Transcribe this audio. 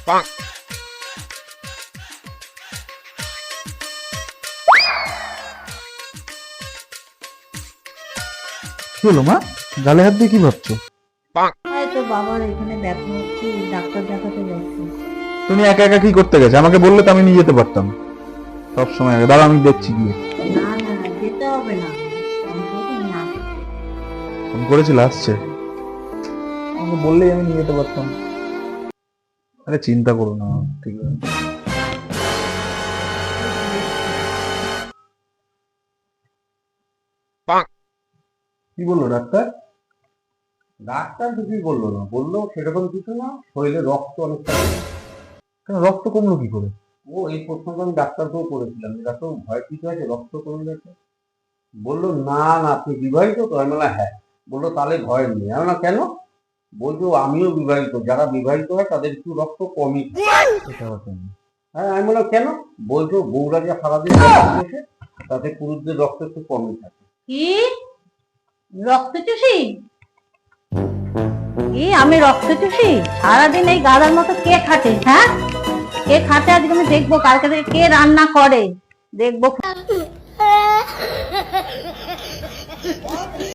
কি হলো মা, গালে হাত দিয়ে কি ভাবছো? তো বাবার এখানে ব্যথা হচ্ছে, ডাক্তার দেখাতে যাচ্ছি। তুমি একা একা কি করতে গেছে? আমাকে বললে তো আমি নিয়ে যেতে পারতাম। সব সময় দাঁড়া, আমি দেখছি গিয়ে। না না না, যেতে হবে না। আমি বলছি না। ফোন করেছিল, আসছে। আমাকে বললেই আমি নিয়ে যেতে পারতাম। আরে চিন্তা করো না, ঠিক আছে। কি বললো ডাক্তার? ডাক্তার কিছুই বললো না, বললো সেরকম কিছু না, শরীরে রক্ত অনেকটা কমে। কেন, রক্ত কমলো কি করে? ও এই প্রশ্নটা আমি ডাক্তারকেও করেছিলাম, ডাক্তার ভয় কিছু আছে, রক্ত কমে গেছে। বললো না না, আপনি বিবাহিত তো? আমি বললাম হ্যাঁ। বললো তাহলে ভয় নেই। আমি বললাম কেন? বলছো আমিও বিবাহিত, যারা বিবাহিত হয় তাদের একটু রক্ত কমই থাকে। এটা কথা না। হ্যাঁ, আমি বললাম কেন? বলছো বউরা যা সারাদিন রক্ত চোষে, তাতে পুরুষদের রক্ত একটু কমই থাকে। কি রক্ত চুষি? কি আমি রক্ত চুষি? সারাদিন এই গাধার মতো কে খাটে? হ্যাঁ, কে খাটে? আজকে আমি দেখবো, কালকে থেকে কে রান্না করে দেখবো।